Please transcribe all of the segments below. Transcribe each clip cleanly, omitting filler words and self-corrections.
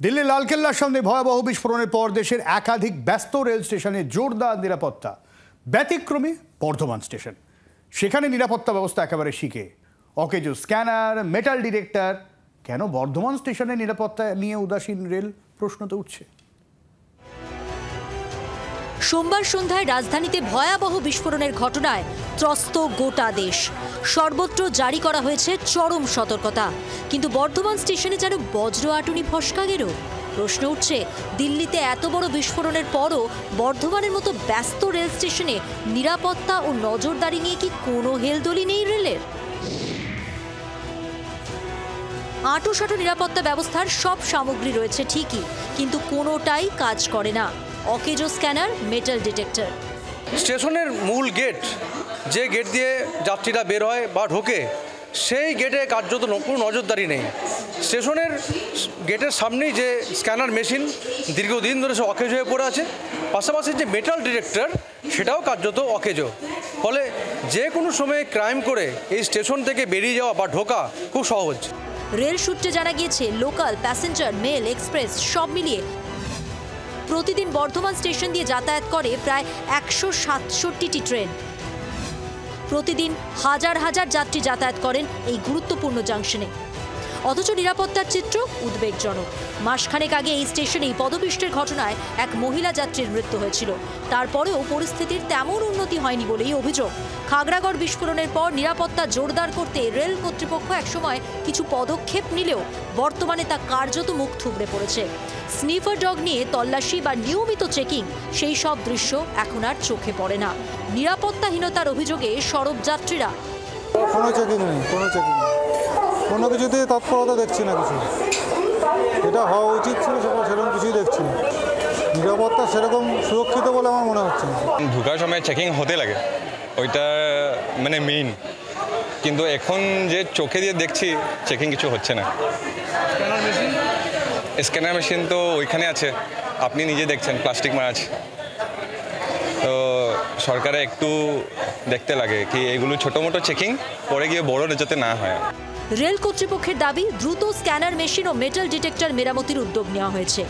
দিল্লির লালকেল্লার সামনে ভয়াবহ বিস্ফোরণের পর দেশের একাধিক ব্যস্ত রেল স্টেশনে জোরদার নিরাপত্তা। ব্যতিক্রমী বর্ধমান স্টেশন, সেখানে নিরাপত্তা ব্যবস্থা একেবারে শিখে। অকেজো স্ক্যানার, মেটাল ডিটেক্টর। কেন বর্ধমান স্টেশনে নিরাপত্তা নিয়ে উদাসীন রেল, প্রশ্ন তো উঠছে। সোমবার সন্ধ্যায় রাজধানীতে ভয়াবহ বিস্ফোরণের ঘটনায় ত্রস্ত গোটা দেশ। সর্বত্র জারি করা হয়েছে চরম সতর্কতা, কিন্তু বর্ধমান স্টেশনে যেন বজ্র আটুনি ফসকা গেল। প্রশ্ন উঠছে, দিল্লিতে এত বড় বিস্ফোরণের পরও বর্ধমানের মতো ব্যস্ত রেল স্টেশনে নিরাপত্তা ও নজরদারি নিয়ে কি কোনো হেলদোলি নেই রেলের? আঁটুসাঁটু নিরাপত্তা ব্যবস্থার সব সামগ্রী রয়েছে ঠিকই, কিন্তু কোনোটাই কাজ করে না। অকেজো স্ক্যানার, মেটাল ডিটেক্টর। স্টেশনের মূল গেট, যে গেট দিয়ে যাত্রীরা বের হয় বা ঢোকে, সেই গেটে কার্যত কোনো নজরদারি নেই। স্টেশনের গেটের সামনেই যে স্ক্যানার মেশিন দীর্ঘদিন ধরে সে অকেজো হয়ে পড়ে আছে, পাশাপাশি যে মেটাল ডিটেক্টর সেটাও কার্যত অকেজো। ফলে যে কোনো সময়ে ক্রাইম করে এই স্টেশন থেকে বেরিয়ে যাওয়া বা ঢোকা খুব সহজ। রেল সূত্রে জানা গিয়েছে, লোকাল, প্যাসেঞ্জার, মেল, এক্সপ্রেস সব মিলিয়ে প্রতিদিন বর্ধমান স্টেশন দিয়ে যাতায়াত করে প্রায় 167টি ট্রেন। প্রতিদিন হাজার হাজার যাত্রী যাতায়াত করেন এই গুরুত্বপূর্ণ জাংশনে। অথচ নিরাপত্তার চিত্র উদ্বেগজনক। মাসখানেক আগে এই স্টেশনেই পদপিষ্টের ঘটনায় এক মহিলা যাত্রীর মৃত্যু হয়েছিল। তারপরেও পরিস্থিতির তেমন উন্নতি হয়নি বলেই অভিযোগ। খাগড়াগড় বিস্ফোরণের পর নিরাপত্তা জোরদার করতে রেল কর্তৃপক্ষ একসময় কিছু পদক্ষেপ নিলেও বর্তমানে তা কার্যত মুখ থুবড়ে পড়েছে। স্নিফার ডগ নিয়ে তল্লাশি বা নিয়মিত চেকিং, সেই সব দৃশ্য এখন আর চোখে পড়ে না। নিরাপত্তাহীনতার অভিযোগে সরব যাত্রীরা কোনো চেকিং নেই, কোনো কিছুতে তৎপরতা দেখছি না। কিছু যেটা হওয়া উচিত ছিল সেরকম কিছুই দেখছি না। নিরাপত্তা সেরকম সুরক্ষিত বলে আমার মনে হচ্ছে না। ঢোকার সময় চেকিং হতে লাগে, ওইটা মানে মেইন, কিন্তু এখন যে চোখে দিয়ে দেখছি চেকিং কিছু হচ্ছে না। স্ক্যানার মেশিন তো ওইখানে আছে, আপনি নিজে দেখছেন প্লাস্টিক মারা আছে। তো সরকারে একটু দেখতে লাগে কি এগুলো ছোটো মোটো চেকিং পরে গিয়ে বড় যাতে না হয়। রেল কর্তৃপক্ষের দাবি, দ্রুত স্ক্যানার মেশিন ও মেটাল ডিটেক্টর মেরামতির উদ্যোগ নেওয়া হয়েছে।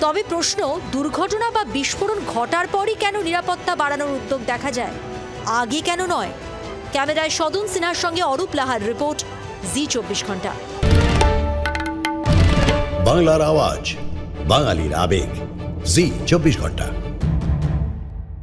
তবে প্রশ্ন, দুর্ঘটনা বা বিস্ফোরণ ঘটার পরই কেন নিরাপত্তা বাড়ানোর উদ্যোগ দেখা যায়, আগে কেন নয়? ক্যামেরায় সদন সিনহার সঙ্গে অরূপ লাহার রিপোর্ট, জি 24 ঘন্টা। বাংলার আওয়াজ, বাঙালির আবেগ, জি 24 ঘন্টা।